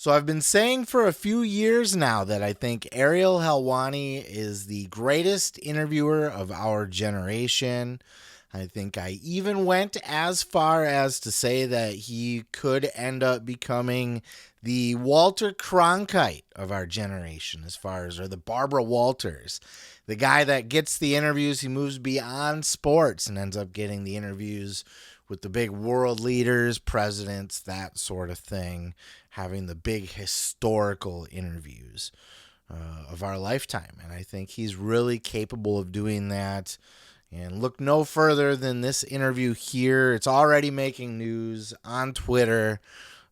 So I've been saying for a few years now that I think Ariel Helwani is the greatest interviewer of our generation. I think I even went as far as to say that he could end up becoming the Walter Cronkite of our generation, or the Barbara Walters. The guy that gets the interviews, he moves beyond sports and ends up getting the interviews with the big world leaders, presidents, that sort of thing, having the big historical interviews of our lifetime. And I think he's really capable of doing that. And look no further than this interview here. It's already making news on Twitter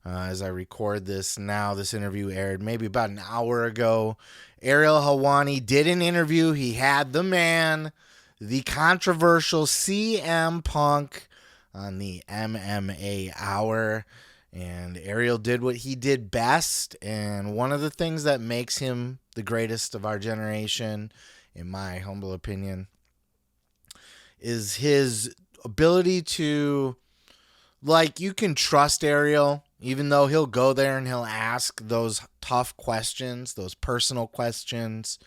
as I record this now. This interview aired maybe about an hour ago. Ariel Helwani did an interview. He had the man, the controversial CM Punk, on the MMA Hour. And Ariel did what he did best. And one of the things that makes him the greatest of our generation, in my humble opinion, is his ability to, you can trust Ariel, even though he'll go there and he'll ask those tough questions, those personal questions,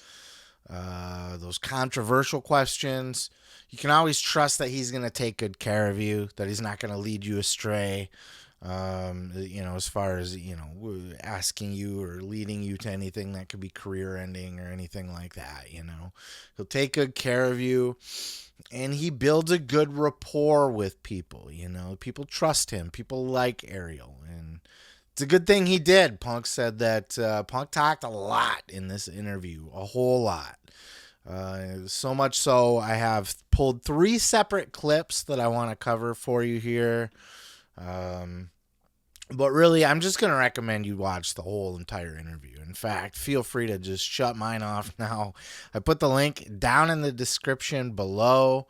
those controversial questions. You can always trust that he's going to take good care of you, that he's not going to lead you astray, as far as, asking you or leading you to anything that could be career ending or anything like that. He'll take good care of you, and he builds a good rapport with people. People trust him. People like Ariel, and it's a good thing he did. Punk said that Punk talked a lot in this interview, a whole lot. So much so, I have pulled 3 separate clips that I want to cover for you here. But really, I'm just going to recommend you watch the whole entire interview. In fact, feel free to just shut mine off now. I put the link down in the description below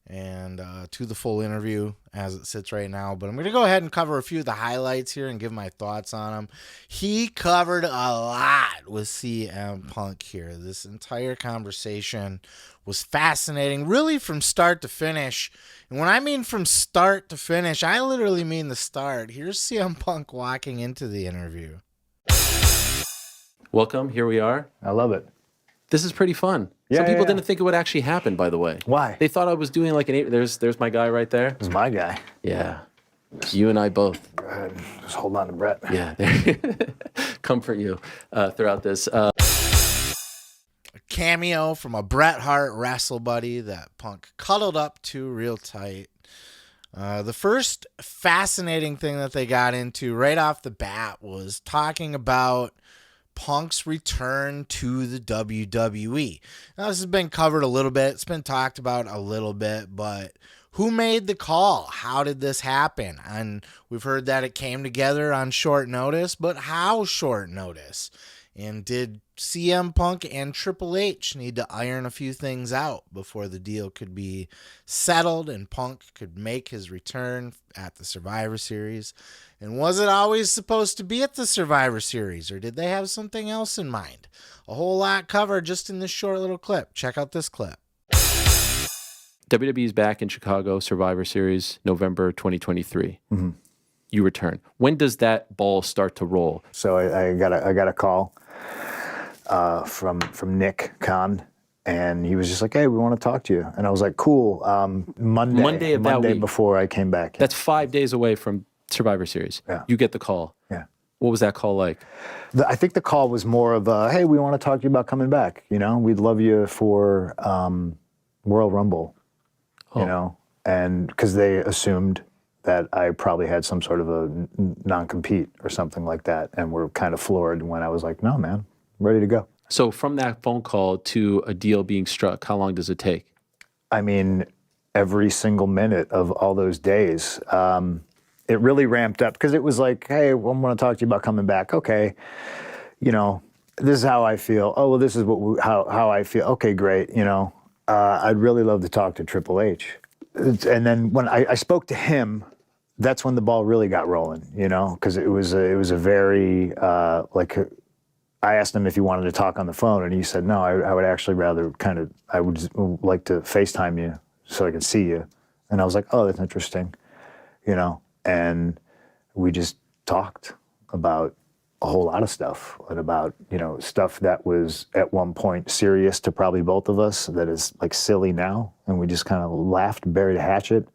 and to the full interview as it sits right now. But I'm going to go ahead and cover a few of the highlights here and give my thoughts on them. He covered a lot with CM Punk here. This entire conversation was fascinating, really from start to finish. And when I mean from start to finish, I literally mean the start. Here's CM Punk walking into the interview. Welcome. Here we are. I love it. This is pretty fun. Some people didn't think it would actually happen, by the way. Why? They thought I was doing like there's my guy right there. This is my guy. Yeah. You and I both. Go ahead. Just hold on to Brett. Yeah. Comfort you throughout this. A cameo from a Bret Hart wrestle buddy that Punk cuddled up to real tight. The first fascinating thing that they got into right off the bat was talking about Punk's return to the WWE. Now, this has been covered a little bit. It's been talked about a little bit, but who made the call? How did this happen? And we've heard that it came together on short notice, but how short notice? And did CM Punk and Triple H need to iron a few things out before the deal could be settled and Punk could make his return at the Survivor Series? And was it always supposed to be at the Survivor Series, or did they have something else in mind? A whole lot covered just in this short little clip. Check out this clip. WWE's back in Chicago, Survivor Series, November 2023. Mm-hmm. You return. When does that ball start to roll? So I got a call from Nick Khan, and he was just like, "Hey, we want to talk to you." And I was like, "Cool." Monday of that week, before I came back. That's 5 days away from Survivor Series. Yeah. You get the call. Yeah. What was that call like? I think the call was more of a, "Hey, we want to talk to you about coming back. We'd love you for Royal Rumble." And because they assumed that I probably had some sort of a non-compete or something like that, and were kind of floored when I was like, "No, man, I'm ready to go." So from that phone call to a deal being struck, how long does it take? I mean, every single minute of all those days. It really ramped up because it was like, "Hey, I want to talk to you about coming back." Okay, this is how I feel. Oh, well, this is how I feel. Okay, great. I'd really love to talk to Triple H. And then when I spoke to him, that's when the ball really got rolling. Because it was a very I asked him if he wanted to talk on the phone, and he said, "No, I would actually rather I would just like to FaceTime you so I can see you." And I was like, "Oh, that's interesting," And we just talked about a whole lot of stuff, and about, stuff that was at one point serious to probably both of us that is like silly now. And we just kind of laughed, buried a hatchet.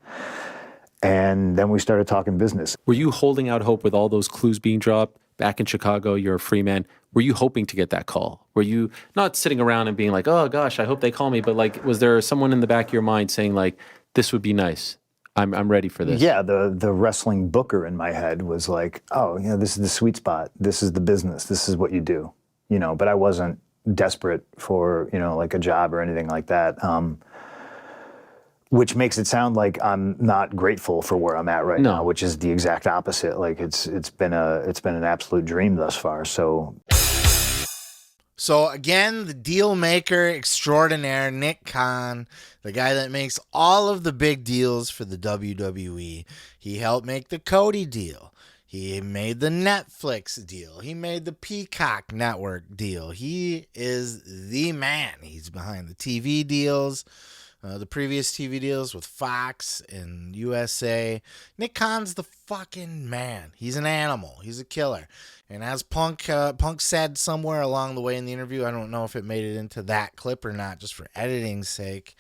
And then we started talking business. Were you holding out hope with all those clues being dropped back in Chicago? You're a free man. Were you hoping to get that call? Were you not sitting around and being like, oh gosh, I hope they call me, but like, was there someone in the back of your mind saying like, this would be nice? I'm ready for this. Yeah, the wrestling booker in my head was like, oh, this is the sweet spot. This is the business. This is what you do. But I wasn't desperate for, like a job or anything like that. Which makes it sound like I'm not grateful for where I'm at right now, which is the exact opposite. Like it's been an absolute dream thus far. So again, the deal maker extraordinaire, Nick Khan, the guy that makes all of the big deals for the WWE. He helped make the Cody deal. He made the Netflix deal. He made the Peacock Network deal. He is the man. He's behind the TV deals, the previous TV deals with Fox and USA. Nick Khan's the fucking man. He's an animal. He's a killer. And as Punk said somewhere along the way in the interview, I don't know if it made it into that clip or not, just for editing's sake,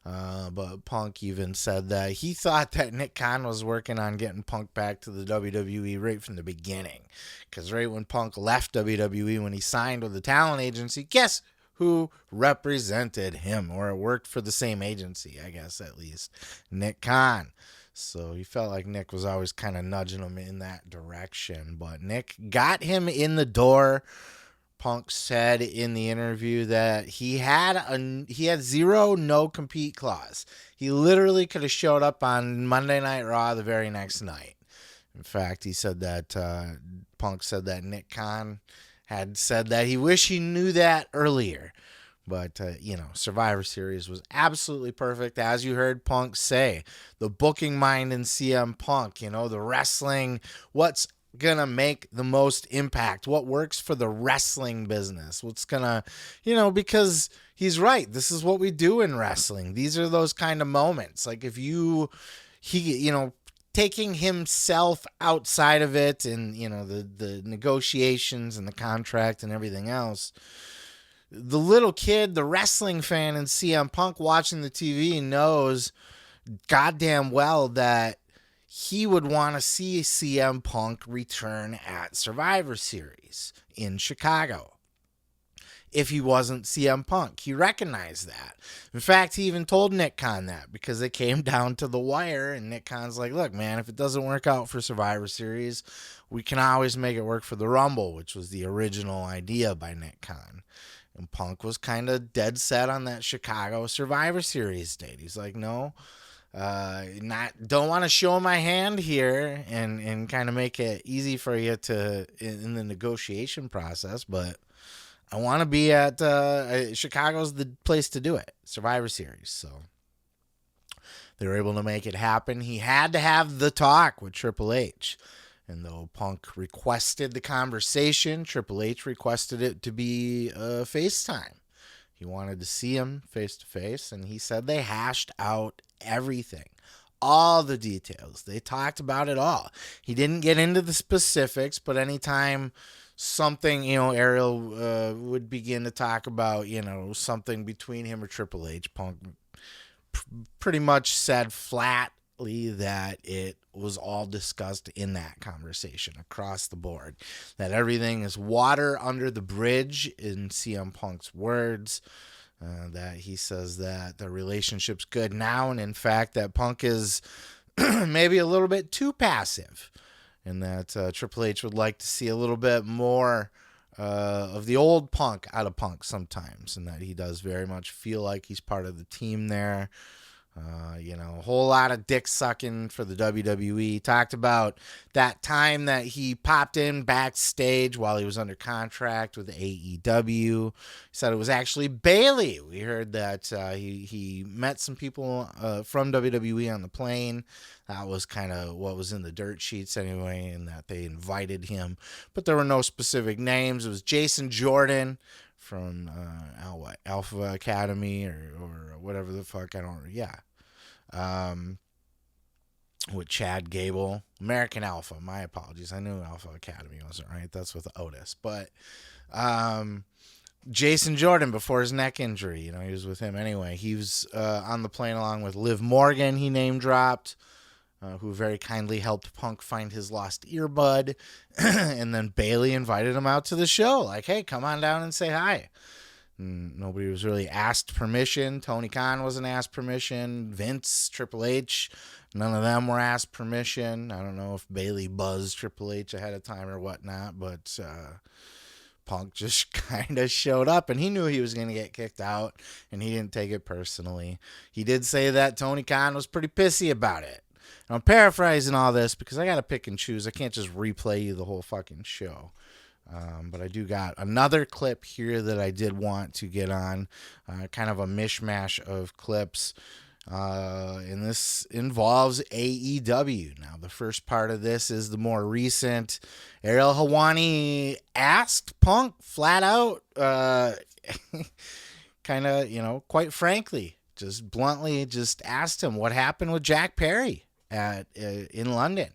but Punk even said that he thought that Nick Khan was working on getting Punk back to the WWE right from the beginning. Because right when Punk left WWE, when he signed with the talent agency, guess who represented him, or worked for the same agency, I guess, at least? Nick Khan. So he felt like Nick was always kind of nudging him in that direction. But Nick got him in the door. Punk said in the interview that he had zero no-compete clause. He literally could have showed up on Monday Night Raw the very next night. In fact, he said that Punk said that Nick Khan had said that he wished he knew that earlier. But, Survivor Series was absolutely perfect. As you heard Punk say, the booking mind in CM Punk, the wrestling, what's going to make the most impact, what works for the wrestling business, what's going to, because he's right. This is what we do in wrestling. These are those kind of moments. Like taking himself outside of it and, the negotiations and the contract and everything else. The little kid, the wrestling fan in CM Punk watching the TV knows goddamn well that he would want to see CM Punk return at Survivor Series in Chicago. If he wasn't CM Punk, he recognized that. In fact, he even told Nick Khan that, because it came down to the wire, and Nick Khan's like, look, man, if it doesn't work out for Survivor Series, we can always make it work for the Rumble, which was the original idea by Nick Khan. And Punk was kind of dead set on that Chicago Survivor Series date. He's like, no, don't want to show my hand here and kind of make it easy for you in the negotiation process, but I want to be at Chicago's the place to do it, Survivor Series. So they were able to make it happen. He had to have the talk with Triple H. And though Punk requested the conversation, Triple H requested it to be FaceTime. He wanted to see him face to face, and he said they hashed out everything, all the details. They talked about it all. He didn't get into the specifics, but anytime something, Ariel would begin to talk about, something between him or Triple H, Punk pretty much said flatly that it was all discussed in that conversation across the board, that everything is water under the bridge, in CM Punk's words, that he says that the relationship's good now, and in fact that Punk is maybe a little bit too passive, and that Triple H would like to see a little bit more of the old Punk out of Punk sometimes, and that he does very much feel like he's part of the team there. A whole lot of dick sucking for the WWE. Talked about that time that he popped in backstage while he was under contract with AEW. He said it was actually Bailey. We heard that he met some people from WWE on the plane. That was kind of what was in the dirt sheets anyway, and that they invited him. But there were no specific names. It was Jason Jordan from Alpha Academy or whatever the fuck. with Chad Gable. American Alpha, my apologies. I knew Alpha Academy wasn't right. That's with Otis. But Jason Jordan, before his neck injury, he was with him anyway. He was on the plane along with Liv Morgan, he name dropped, who very kindly helped Punk find his lost earbud. And then Bayley invited him out to the show. Like, hey, come on down and say hi. And nobody was really asked permission. Tony Khan wasn't asked permission. Vince, Triple H, none of them were asked permission. I don't know if Bayley buzzed Triple H ahead of time or whatnot, but Punk just kind of showed up, and he knew he was going to get kicked out, and he didn't take it personally. He did say that Tony Khan was pretty pissy about it. And I'm paraphrasing all this because I got to pick and choose. I can't just replay you the whole fucking show. But I do got another clip here that I did want to get on, kind of a mishmash of clips. And this involves AEW. Now, the first part of this is the more recent. Ariel Helwani asked Punk flat out, kind of, quite frankly, just bluntly, just asked him what happened with Jack Perry in London.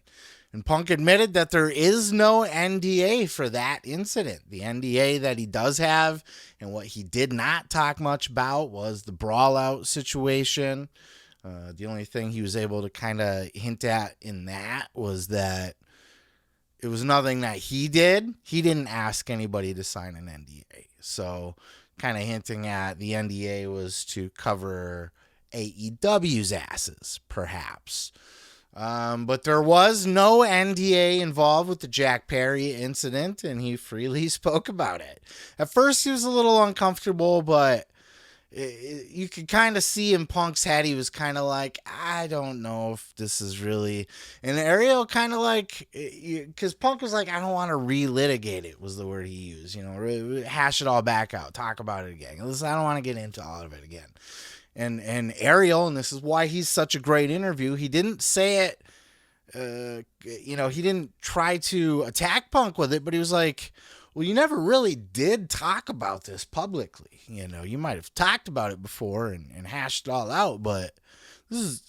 And Punk admitted that there is no NDA for that incident. The NDA that he does have and what he did not talk much about was the brawl out situation. The only thing he was able to kind of hint at in that was that it was nothing that he did. He didn't ask anybody to sign an NDA. So kind of hinting at the NDA was to cover AEW's asses, perhaps. But there was no NDA involved with the Jack Perry incident, and he freely spoke about it. At first, he was a little uncomfortable, but you could kind of see in Punk's head, he was kind of like, I don't know if this is really... And Ariel kind of like... Because Punk was like, I don't want to relitigate it, was the word he used. Hash it all back out. Talk about it again. Listen, I don't want to get into all of it again. And Ariel, and this is why he's such a great interview, he didn't say it, he didn't try to attack Punk with it, but he was like, well, you never really did talk about this publicly. You might have talked about it before and hashed it all out, but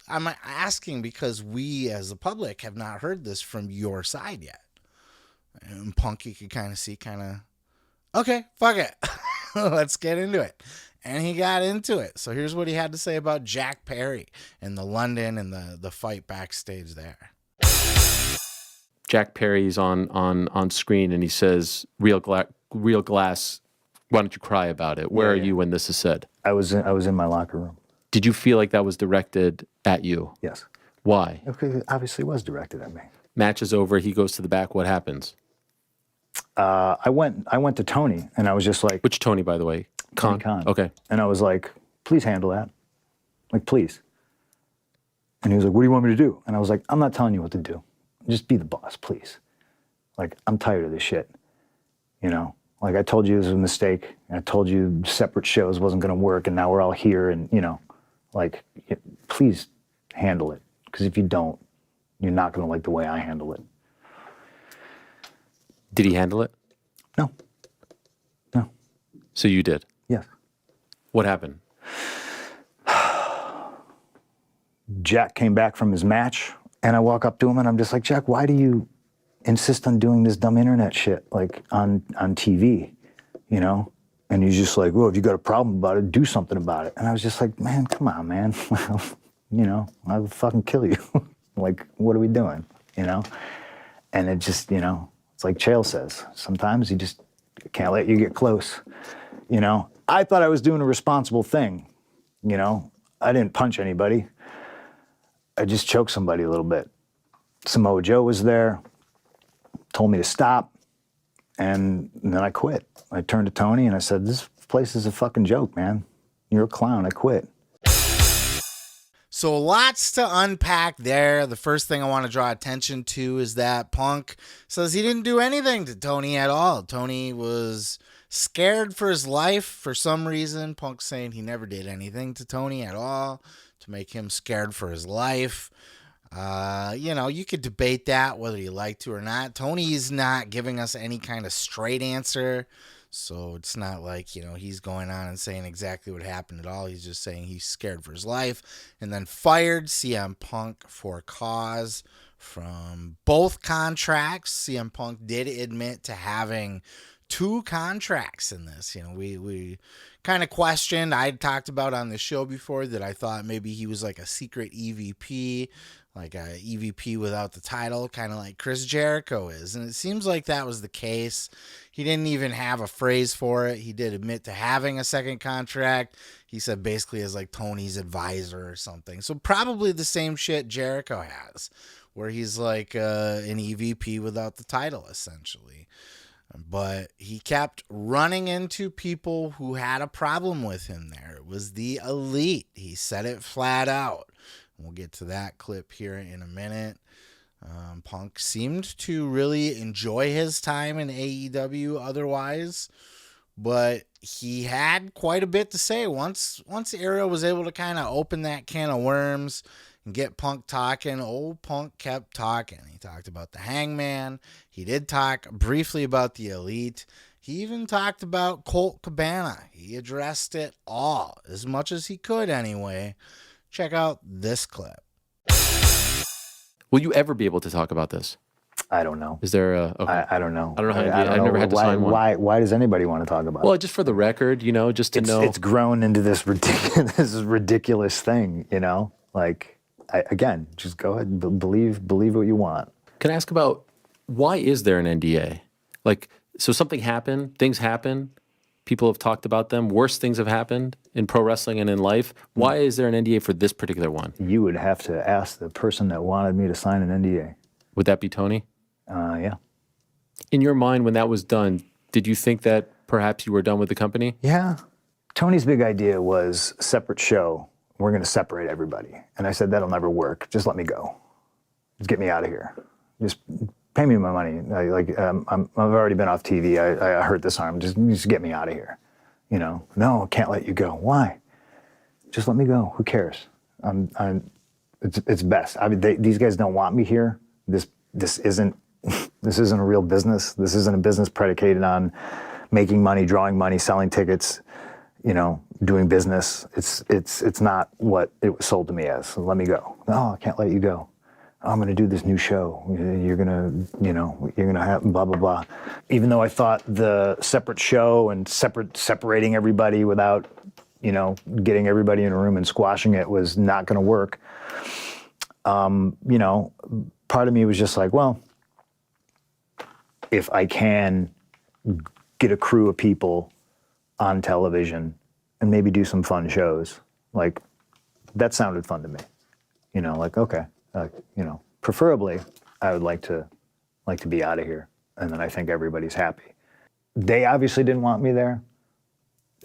I'm asking because we as the public have not heard this from your side yet. And Punk, you could kind of see, okay, fuck it. Let's get into it. And he got into it. So here's what he had to say about Jack Perry and the London and the fight backstage there. Jack Perry's on screen and he says, Real Glass, why don't you cry about it? Where are you when this is said? I was in my locker room. Did you feel like that was directed at you? Yes. Why? Okay, it obviously was directed at me. Match is over. He goes to the back. What happens? I went to Tony and I was just like... Which Tony, by the way? Tony Khan. Okay. And I was like, please handle that. Like, please. And he was like, what do you want me to do? And I was like, I'm not telling you what to do. Just be the boss, please. Like, I'm tired of this shit. Like I told you this was a mistake. And I told you separate shows wasn't going to work. And now we're all here. And, please handle it. Because if you don't, you're not going to like the way I handle it. Did he handle it? No. So you did? Yes. What happened? Jack came back from his match, and I walk up to him, and I'm just like, Jack, why do you insist on doing this dumb internet shit, like, on TV, And he's just like, well, if you got a problem about it, do something about it. And I was just like, man, come on, man. I would fucking kill you. Like, what are we doing, And it just, it's like Chael says, sometimes you just can't let you get close, I thought I was doing a responsible thing, I didn't punch anybody. I just choked somebody a little bit. Samoa Joe was there, told me to stop, and then I quit. I turned to Tony and I said, this place is a fucking joke, man. You're a clown. I quit. So lots to unpack there. The first thing I want to draw attention to is that Punk says he didn't do anything to Tony at all. Tony was scared for his life for some reason. Punk's saying he never did anything to Tony at all to make him scared for his life. You could debate that whether you like to or not. Tony's not giving us any kind of straight answer. So it's not like, he's going on and saying exactly what happened at all. He's just saying he's scared for his life. And then fired CM Punk for cause from both contracts. CM Punk did admit to having 2 contracts in this. We kind of questioned. I talked about on the show before that I thought maybe he was like a secret EVP, like a EVP without the title, kind of like Chris Jericho is. And it seems like that was the case. He didn't even have a phrase for it. He did admit to having a second contract. He said basically as like Tony's advisor or something. So probably the same shit Jericho has, where he's like an EVP without the title, essentially. But he kept running into people who had a problem with him there. It was the Elite. He said it flat out. We'll get to that clip here in a minute. Punk seemed to really enjoy his time in AEW otherwise, but he had quite a bit to say. Once Ariel was able to kind of open that can of worms and get Punk talking, old Punk kept talking. He talked about the Hangman. He did talk briefly about the Elite. He even talked about Colt Cabana. He addressed it all, as much as he could anyway. Check out this clip. Will you ever be able to talk about this? I don't know. Is there a... Okay. I don't know. I don't know how to do it. I've never had to sign one. Why does anybody want to talk about it? Well, just for the record, just to know. It's grown into this ridiculous thing, Like, again, just go ahead and believe what you want. Can I ask about why is there an NDA? Like, so something happened, things happen, people have talked about them, worse things have happened in pro wrestling and in life. Why is there an NDA for this particular one? You would have to ask the person that wanted me to sign an NDA. Would that be Tony? Yeah. In your mind, when that was done, did you think that perhaps you were done with the company? Yeah. Tony's big idea was separate show. We're going to separate everybody. And I said, that'll never work. Just let me go. Just get me out of here. Just pay me my money. I've already been off TV. I hurt this arm. Just get me out of here. No, I can't let you go. Why? Just let me go. Who cares? It's best. I mean, these guys don't want me here. This isn't a real business. This isn't a business predicated on making money, drawing money, selling tickets, doing business. It's not what it was sold to me as. So let me go. No, I can't let you go. I'm going to do this new show. You're going to have blah, blah, blah. Even though I thought the separate show and separating everybody without, getting everybody in a room and squashing it was not going to work. Part of me was just like, well, if I can get a crew of people on television and maybe do some fun shows, like that sounded fun to me. Okay, preferably I would like to be out of here, and then I think everybody's happy. They obviously didn't want me there.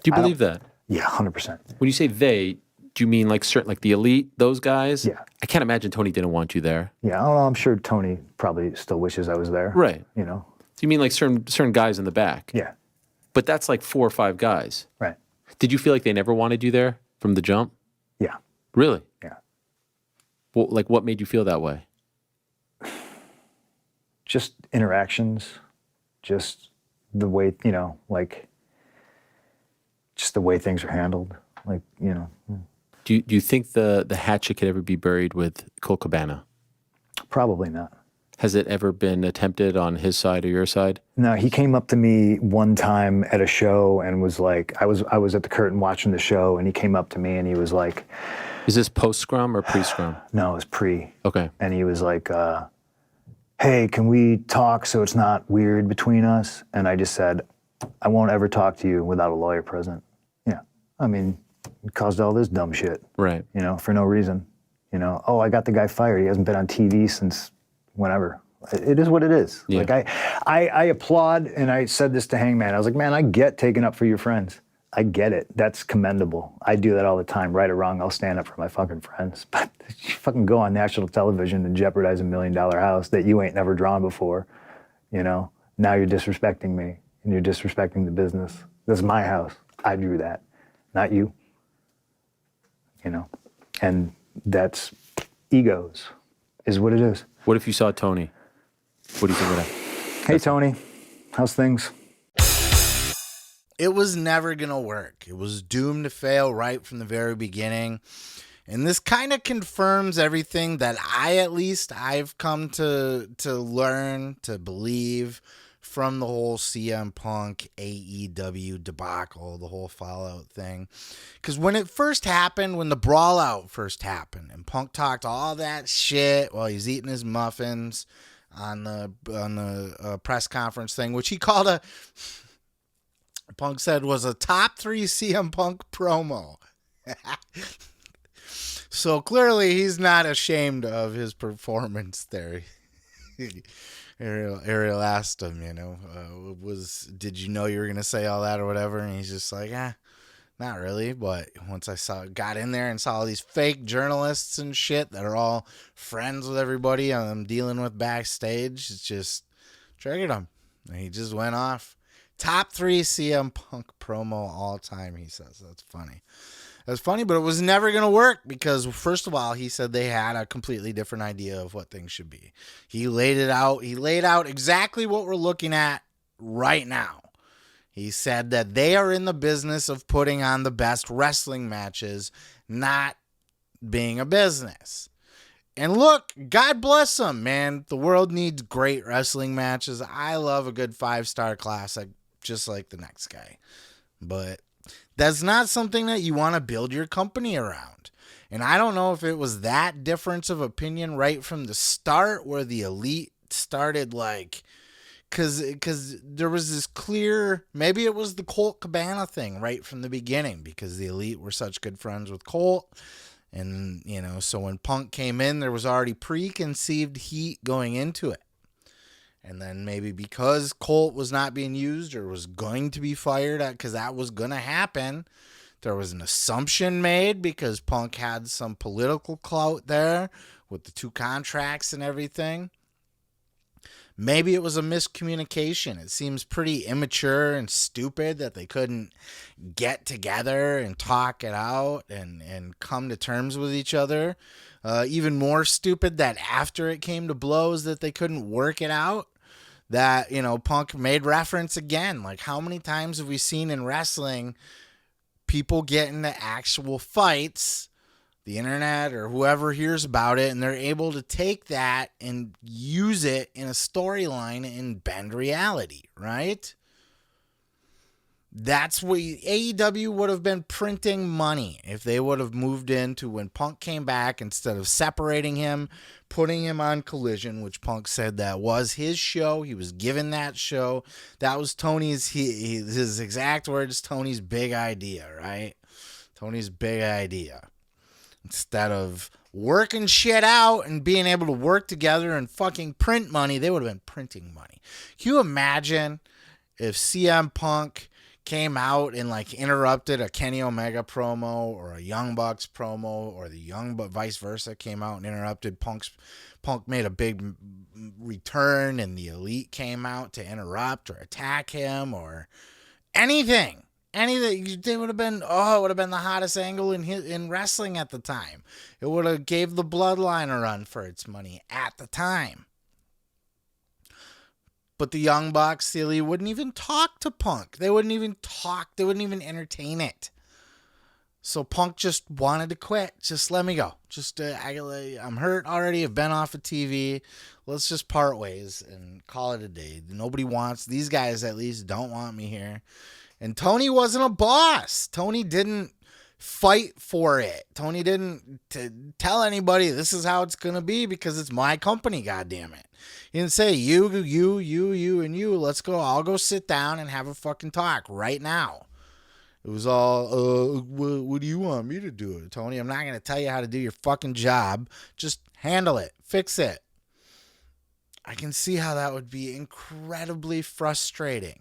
Do you believe that? Yeah, 100%. When you say they, do you mean like certain, like the Elite, those guys? Yeah. I can't imagine Tony didn't want you there. Yeah, I don't know. I'm sure Tony probably still wishes I was there. Right. So you mean like certain guys in the back? Yeah. But that's like 4 or 5 guys. Right. Did you feel like they never wanted you there from the jump? Yeah. Really? Yeah. Well, like what made you feel that way? Just interactions, just the way, just the way things are handled. Do you think the hatchet could ever be buried with Colt Cabana? Probably not. Has it ever been attempted on his side or your side? No, he came up to me one time at a show and was like, I was at the curtain watching the show, and he came up to me and he was like... Is this post-scrum or pre-scrum? No, it was pre. Okay. And he was like, hey, can we talk so it's not weird between us? And I just said, I won't ever talk to you without a lawyer present. Yeah. I mean, it caused all this dumb shit. Right. For no reason. Oh, I got the guy fired. He hasn't been on TV since whenever. It is what it is. Yeah. Like I applaud, and I said this to Hangman. I was like, man, I get taking up for your friends. I get it. That's commendable. I do that all the time. Right or wrong, I'll stand up for my fucking friends. But you fucking go on national television and jeopardize $1 million house that you ain't never drawn before. Now you're disrespecting me, and you're disrespecting the business. This is my house. I drew that, not you. And that's egos, is what it is. What if you saw Tony? What do you think of that? Hey, Tony, how's things? it was never going to work. It was doomed to fail right from the very beginning. And this kind of confirms everything that I've come to learn, to believe from the whole CM Punk AEW debacle, the whole Fallout thing. Because when it first happened, when the brawl out first happened, and Punk talked all that shit while he's eating his muffins on the press conference thing, which he called Punk said was a top 3 CM Punk promo. So clearly he's not ashamed of his performance there. Ariel asked him, did you know you were going to say all that or whatever? And he's just like, not really. But once got in there and saw all these fake journalists and shit that are all friends with everybody I'm dealing with backstage, it just triggered him. And he just went off. Top 3 CM Punk promo all time, he says. That's funny. That's funny, but it was never going to work because, first of all, he said they had a completely different idea of what things should be. He laid it out. He laid out exactly what we're looking at right now. He said that they are in the business of putting on the best wrestling matches, not being a business. And look, God bless them, man. The world needs great wrestling matches. I love a good 5-star classic, just like the next guy. But that's not something that you want to build your company around. And I don't know if it was that difference of opinion right from the start where the Elite started because there was this clear, maybe it was the Colt Cabana thing right from the beginning because the Elite were such good friends with Colt. And, so when Punk came in, there was already preconceived heat going into it. And then maybe because Colt was not being used or was going to be fired because that was going to happen, there was an assumption made because Punk had some political clout there with the 2 contracts and everything. Maybe it was a miscommunication. It seems pretty immature and stupid that they couldn't get together and talk it out and come to terms with each other. Even more stupid that after it came to blows that they couldn't work it out. That, Punk made reference again. Like, how many times have we seen in wrestling people get into actual fights, the internet or whoever hears about it, and they're able to take that and use it in a storyline and bend reality, right? That's what AEW would have been printing money if they would have moved into when Punk came back, instead of separating him, putting him on Collision, which Punk said that was his show. He was given that show. That was Tony's, his exact words, Tony's big idea, right? Tony's big idea. Instead of working shit out and being able to work together and fucking print money, they would have been printing money. Can you imagine if CM Punk came out and interrupted a Kenny Omega promo or a Young Bucks promo, or the vice versa came out and interrupted Punk made a big return and the Elite came out to interrupt or attack him or anything. They would have been, it would have been the hottest angle in wrestling at the time. It would have gave the Bloodline a run for its money at the time. But the Young Bucks, the Elite, wouldn't even talk to Punk. They wouldn't even talk. They wouldn't even entertain it. So Punk just wanted to quit. Just let me go. I'm hurt already. I've been off of TV. Let's just part ways and call it a day. Nobody wants, these guys at least don't want me here. And Tony wasn't a boss. Tony didn't fight for it. Tony didn't tell anybody this is how it's going to be because it's my company, goddammit. He didn't say, you, and you, let's go. I'll go sit down and have a fucking talk right now. It was all, what do you want me to do? Tony, I'm not going to tell you how to do your fucking job. Just handle it. Fix it. I can see how that would be incredibly frustrating.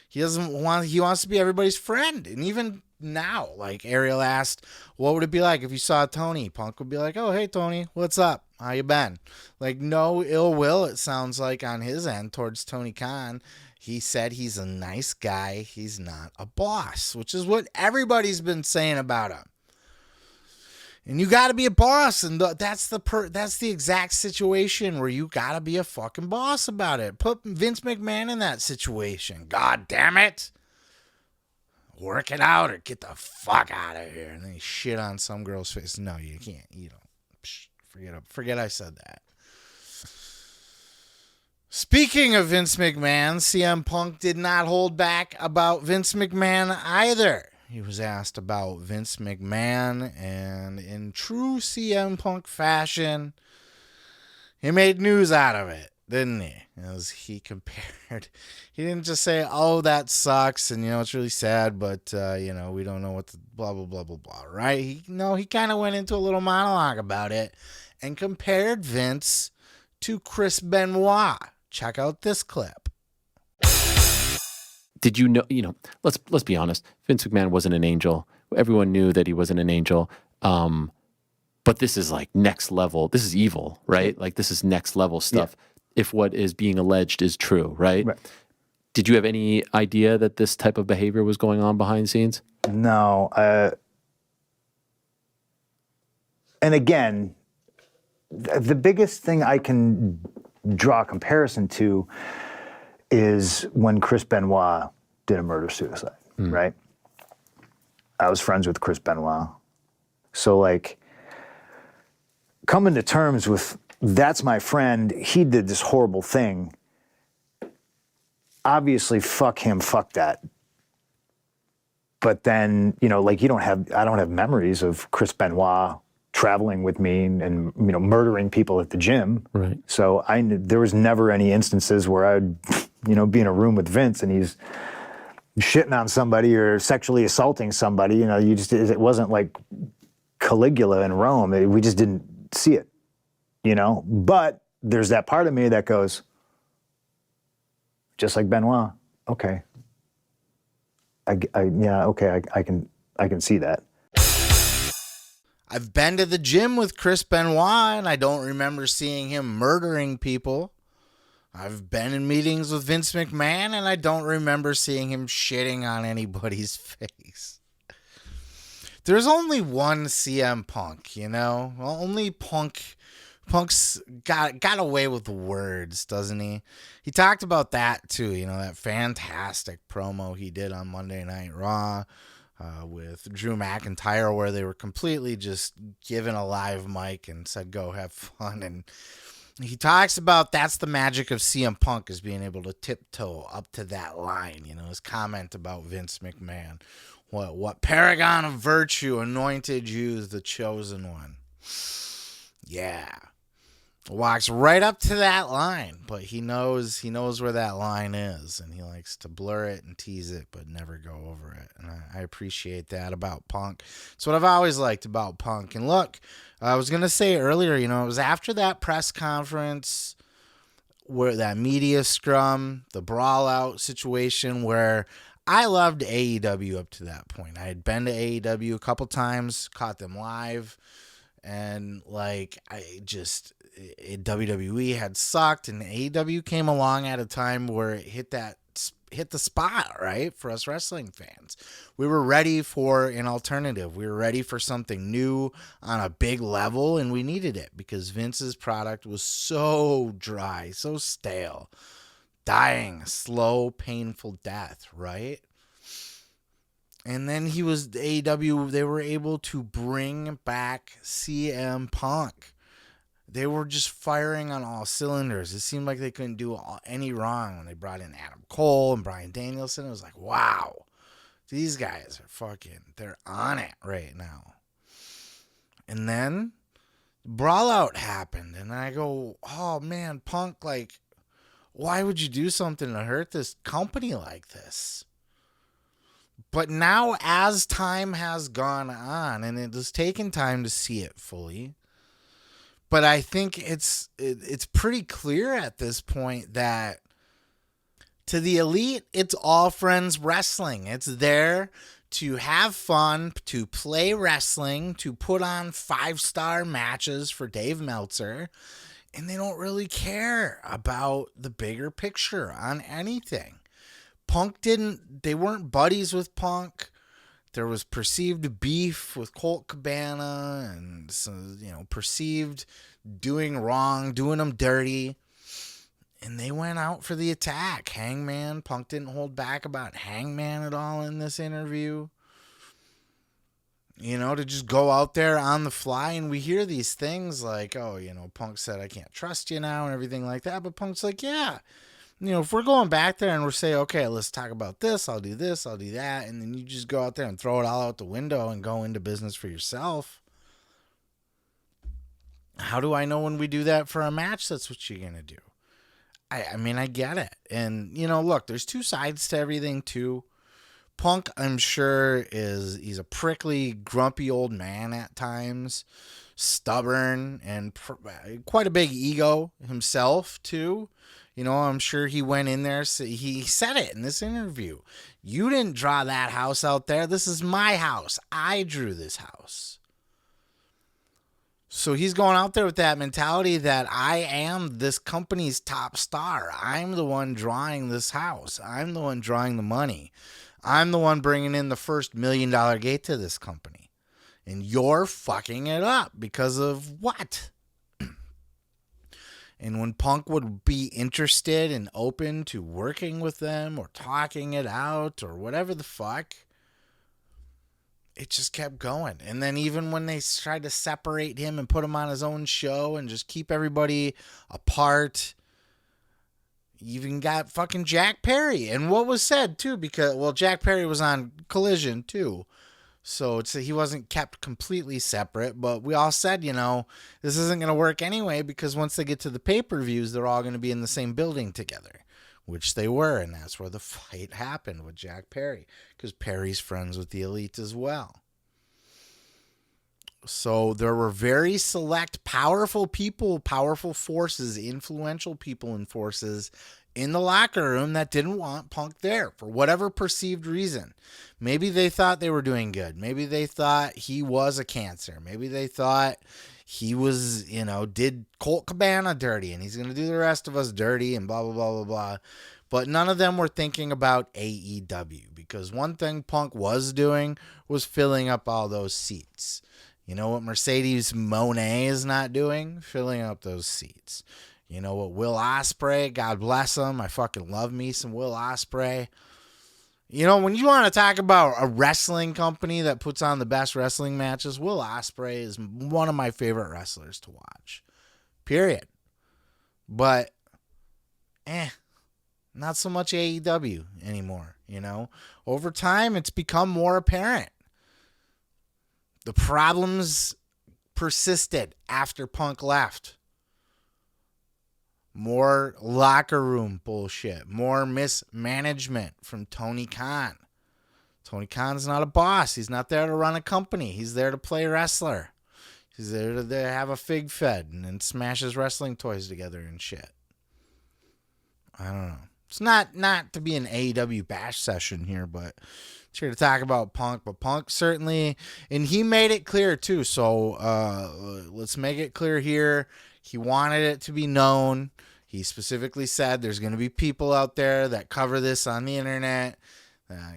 He wants to be everybody's friend. And even now, Ariel asked, what would it be like if you saw Tony? Punk would be like, oh, hey, Tony, what's up? How you been? No ill will, it sounds like, on his end towards Tony Khan. He said he's a nice guy. He's not a boss, which is what everybody's been saying about him. And you got to be a boss, and that's the exact situation where you got to be a fucking boss about it. Put Vince McMahon in that situation. God damn it. work it out or get the fuck out of here. And then he shit on some girl's face. No, you can't. You don't. Forget I said that. Speaking of Vince McMahon, CM Punk did not hold back about Vince McMahon either. He was asked about Vince McMahon, and in true CM Punk fashion, he made news out of it, didn't he? As he compared, he didn't just say, oh, that sucks, and, it's really sad, but, we don't know what the blah, blah, blah, blah, blah, right? He kind of went into a little monologue about it and compared Vince to Chris Benoit. Check out this clip. Did you know, let's be honest, Vince McMahon wasn't an angel. Everyone knew that he wasn't an angel. But this is like next level. This is evil, right? Like this is next level stuff. Yeah. If what is being alleged is true, right? Did you have any idea that this type of behavior was going on behind the scenes? No. And again, the biggest thing I can draw a comparison to is when Chris Benoit did a murder-suicide, right? I was friends with Chris Benoit. So, like, coming to terms with, that's my friend, he did this horrible thing. Obviously, fuck him, fuck that. But then, I don't have memories of Chris Benoit traveling with me and murdering people at the gym. Right. So there was never any instances where I'd, be in a room with Vince and he's shitting on somebody or sexually assaulting somebody. It wasn't like Caligula in Rome. We just didn't see it, But there's that part of me that goes, just like Benoit, okay. I can see that. I've been to the gym with Chris Benoit, and I don't remember seeing him murdering people. I've been in meetings with Vince McMahon, and I don't remember seeing him shitting on anybody's face. There's only one CM Punk, Well, only Punk's got away with the words, doesn't he? He talked about that, too, that fantastic promo he did on Monday Night Raw. With Drew McIntyre, where they were completely just given a live mic and said, go have fun. And he talks about that's the magic of CM Punk, is being able to tiptoe up to that line. His comment about Vince McMahon. What paragon of virtue anointed you as the chosen one? Yeah. Walks right up to that line, but he knows where that line is, and he likes to blur it and tease it, but never go over it. And I appreciate that about Punk. It's what I've always liked about Punk. And look, I was going to say earlier, it was after that press conference, where that media scrum, the brawl out situation, where I loved AEW up to that point. I had been to AEW a couple times, caught them live, and WWE had sucked, and AEW came along at a time where it hit the spot, right, for us wrestling fans. We were ready for an alternative. We were ready for something new on a big level, and we needed it because Vince's product was so dry, so stale, dying a slow, painful death, right? And then AEW, they were able to bring back CM Punk. They were just firing on all cylinders. It seemed like they couldn't do any wrong when they brought in Adam Cole and Bryan Danielson. It was like, wow, these guys are they're on it right now. And then Brawl Out happened, and I go, oh man, Punk, why would you do something to hurt this company like this? But now, as time has gone on, and it has taken time to see it fully, but I think it's pretty clear at this point that to the elite, it's all friends wrestling. It's there to have fun, to play wrestling, to put on 5-star matches for Dave Meltzer, and they don't really care about the bigger picture on anything. They weren't buddies with Punk. There was perceived beef with Colt Cabana and, perceived doing wrong, doing them dirty. And they went out for the attack. Hangman, Punk didn't hold back about Hangman at all in this interview. You know, to just go out there on the fly. And we hear these things like, oh, you know, Punk said, I can't trust you now and everything like that. But Punk's like, yeah, you know, if we're going back there and we're saying, okay, let's talk about this, I'll do that. And then you just go out there and throw it all out the window and go into business for yourself. How do I know when we do that for a match? That's what you're going to do. I mean, I get it. And, you know, look, there's two sides to everything, too. Punk, I'm sure, he's a prickly, grumpy old man at times, stubborn, and quite a big ego himself, too. You know, I'm sure he went in there, he said it in this interview. You didn't draw that house out there. This is my house. I drew this house. So he's going out there with that mentality that I am this company's top star. I'm the one drawing this house. I'm the one drawing the money. I'm the one bringing in the first $1 million gate to this company. And you're fucking it up because of what? And when Punk would be interested and open to working with them or talking it out or whatever the fuck, it just kept going. And then even when they tried to separate him and put him on his own show and just keep everybody apart, you even got fucking Jack Perry. And what was said, too, because, well, Jack Perry was on Collision, too. So he wasn't kept completely separate. But we all said, you know, this isn't going to work anyway because once they get to the pay-per-views, they're all going to be in the same building together. Which they were, and that's where the fight happened with Jack Perry, because Perry's friends with the Elite as well. So there were very select, powerful people, powerful forces, influential people and forces in the locker room that didn't want Punk there for whatever perceived reason. Maybe they thought they were doing good. Maybe they thought he was a cancer. Maybe they thought he was, you know, did Colt Cabana dirty and he's going to do the rest of us dirty and blah, blah, blah, blah, blah. But none of them were thinking about AEW, because one thing Punk was doing was filling up all those seats. You know what Mercedes Moné is not doing? Filling up those seats. You know what Will Ospreay, God bless him, I fucking love me some Will Ospreay. You know, when you want to talk about a wrestling company that puts on the best wrestling matches, Will Ospreay is one of my favorite wrestlers to watch. Period. But, not so much AEW anymore, you know. Over time, it's become more apparent. The problems persisted after Punk left. More locker room bullshit. More mismanagement from Tony Khan. Tony Khan's not a boss. He's not there to run a company. He's there to play wrestler. He's there to have a fig fed and then smash his wrestling toys together and shit. I don't know. It's not to be an AEW bash session here, but it's here to talk about Punk. But Punk certainly, and he made it clear too. So let's make it clear here. He wanted it to be known. He specifically said there's going to be people out there that cover this on the internet,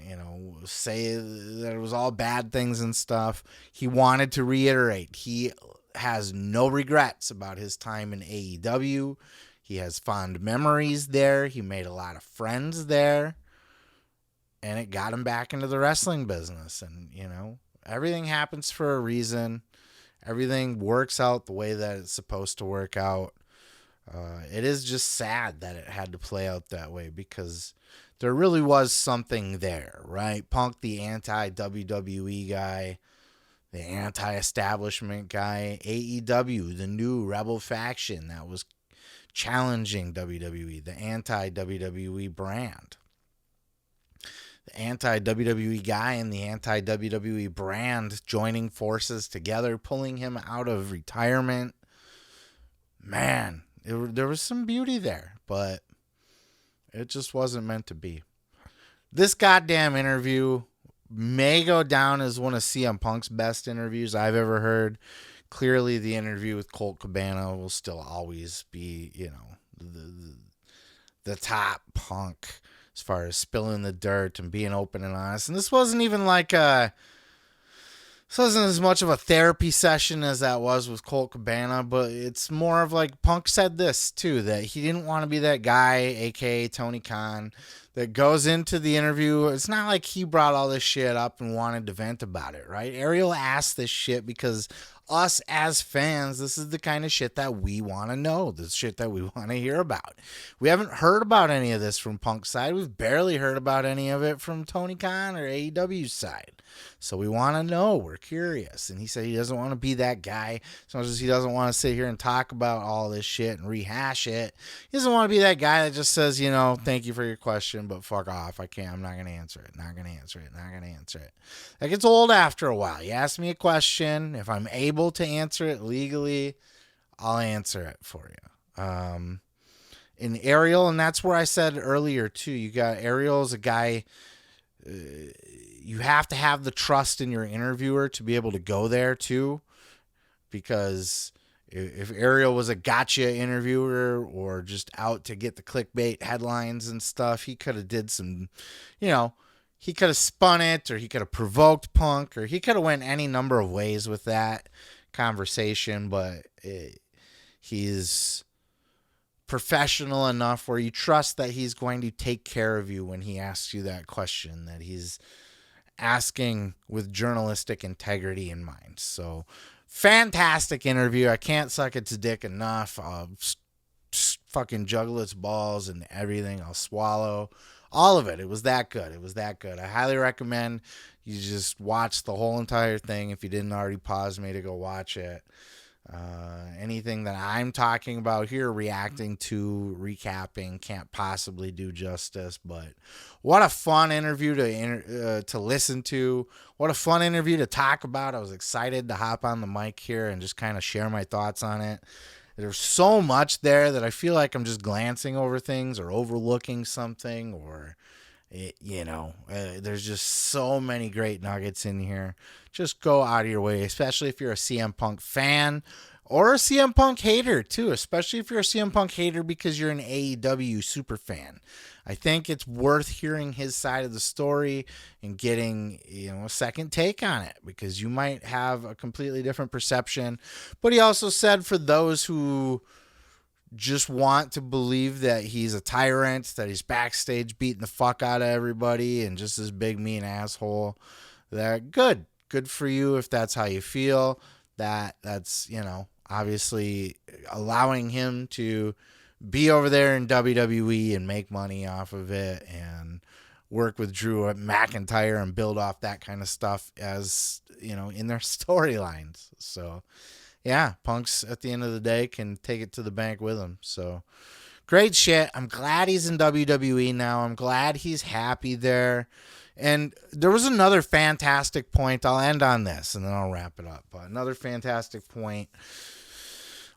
you know, say that it was all bad things and stuff. He wanted to reiterate he has no regrets about his time in AEW. He has fond memories there. He made a lot of friends there. And it got him back into the wrestling business. And, you know, everything happens for a reason. Everything works out the way that it's supposed to work out. It is just sad that it had to play out that way, because there really was something there, right? Punk, the anti-WWE guy, the anti-establishment guy, AEW, the new rebel faction that was challenging WWE, the anti-WWE brand. The anti-WWE guy and the anti-WWE brand joining forces together, pulling him out of retirement. Man, there was some beauty there, but it just wasn't meant to be. This goddamn interview may go down as one of CM Punk's best interviews I've ever heard. Clearly, the interview with Colt Cabana will still always be, you know, the top Punk as far as spilling the dirt and being open and honest. And this wasn't even like a This wasn't as much of a therapy session as that was with Colt Cabana, but it's more of like Punk said this too, that he didn't want to be that guy, aka Tony Khan, that goes into the interview. It's not like he brought all this shit up and wanted to vent about it, right? Ariel asked this shit because us as fans, this is the kind of shit that we want to know, the shit that we want to hear about. We haven't heard about any of this from Punk's side. We've barely heard about any of it from Tony Khan or AEW's side. So we want to know. We're curious. And he said he doesn't want to be that guy. As much as he doesn't want to sit here and talk about all this shit and rehash it, he doesn't want to be that guy that just says, you know, thank you for your question, but fuck off. I can't. I'm not going to answer it. Not going to answer it. Not going to answer it. That gets old after a while. You ask me a question. If I'm able to answer it legally, I'll answer it for you. In Ariel, and that's where I said earlier, too, you got Ariel as a guy... you have to have the trust in your interviewer to be able to go there too, because if Ariel was a gotcha interviewer or just out to get the clickbait headlines and stuff, he could have did some, you know, he could have spun it, or he could have provoked Punk, or he could have went any number of ways with that conversation, but he's professional enough where you trust that he's going to take care of you when he asks you that question, that he's asking with journalistic integrity in mind. So fantastic interview. I can't suck its dick enough. I'll fucking juggle its balls and everything. I'll swallow all of it. It was that good. It was that good. I highly recommend you just watch the whole entire thing. If you didn't already pause me to go watch it. Anything that I'm talking about here, reacting to, recapping, can't possibly do justice. But what a fun interview to listen to. What a fun interview to talk about. I was excited to hop on the mic here and just kind of share my thoughts on it. There's so much there that I feel like I'm just glancing over things or overlooking something, or there's just so many great nuggets in here. Just go out of your way, especially if you're a CM Punk fan or a CM Punk hater too, especially if you're a CM Punk hater because you're an AEW super fan. I think it's worth hearing his side of the story and getting, a second take on it, because you might have a completely different perception. But he also said, for those who just want to believe that he's a tyrant, that he's backstage beating the fuck out of everybody and just this big mean asshole, that good for you if that's how you feel. That's obviously allowing him to be over there in WWE and make money off of it and work with Drew McIntyre and build off that kind of stuff as in their storylines. So yeah, Punk's at the end of the day can take it to the bank with him. So great shit. I'm glad he's in WWE now. I'm glad he's happy there. And there was another fantastic point. I'll end on this and then I'll wrap it up. But another fantastic point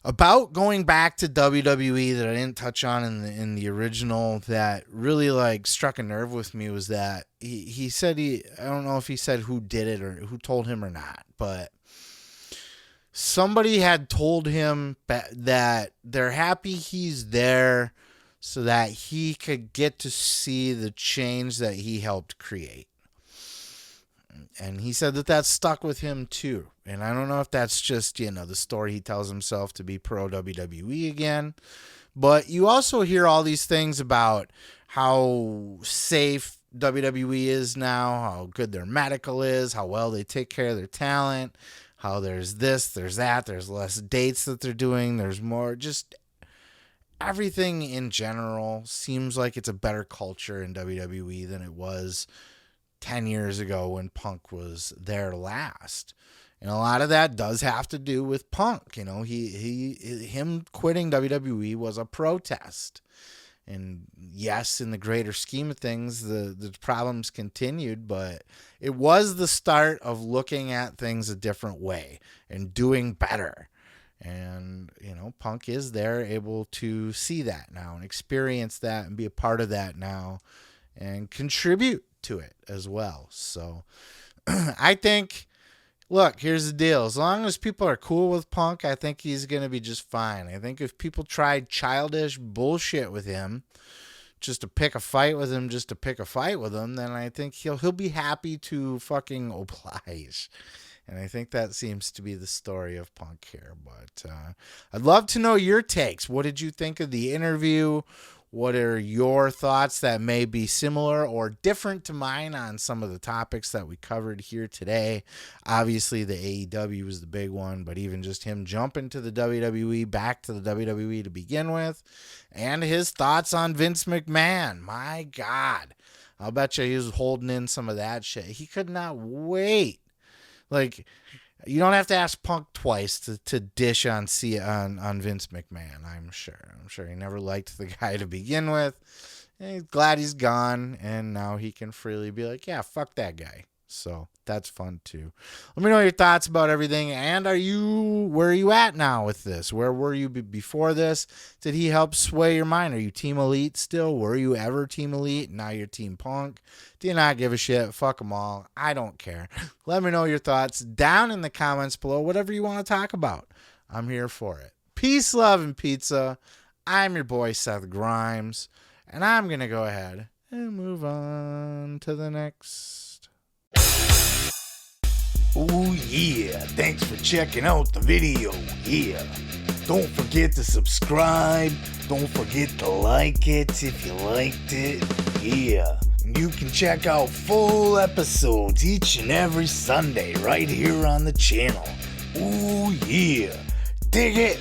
about going back to WWE that I didn't touch on in the original that really struck a nerve with me was that he said I don't know if he said who did it or who told him or not, but somebody had told him that they're happy he's there so that he could get to see the change that he helped create. And he said that stuck with him too. And I don't know if that's just, the story he tells himself to be pro WWE again. But you also hear all these things about how safe WWE is now, how good their medical is, how well they take care of their talent, how there's this, there's that, there's less dates that they're doing, there's more, just everything in general seems like it's a better culture in WWE than it was 10 years ago when Punk was there last. And a lot of that does have to do with Punk. Him quitting WWE was a protest. And yes, in the greater scheme of things, the problems continued, but it was the start of looking at things a different way and doing better. And, Punk is there able to see that now and experience that and be a part of that now and contribute to it as well. So I think, look, here's the deal. As long as people are cool with Punk, I think he's going to be just fine. I think if people tried childish bullshit with him, just to pick a fight with him, then I think he'll be happy to fucking oblige. And I think that seems to be the story of Punk here. But I'd love to know your takes. What did you think of the interview? What are your thoughts that may be similar or different to mine on some of the topics that we covered here today? Obviously, the AEW was the big one, but even just him jumping to the WWE, back to the WWE to begin with, and his thoughts on Vince McMahon. My God. I'll bet you he was holding in some of that shit. He could not wait. Like, you don't have to ask Punk twice to dish on Vince McMahon, I'm sure. I'm sure he never liked the guy to begin with. And he's glad he's gone, and now he can freely be like, yeah, fuck that guy. So that's fun too. Let me know your thoughts about everything. And where are you at now with this? Where were you before this? Did he help sway your mind? Are you Team Elite still? Were you ever Team Elite? Now you're Team Punk. Do you not give a shit? Fuck them all. I don't care. Let me know your thoughts down in the comments below. Whatever you want to talk about, I'm here for it. Peace, love, and pizza. I'm your boy, Seth Grimes. And I'm going to go ahead and move on to the next. Oh yeah, thanks for checking out the video. Yeah, don't forget to subscribe. Don't forget to like it if you liked it. Yeah, and you can check out full episodes each and every Sunday right here on the channel. Oh yeah, dig it.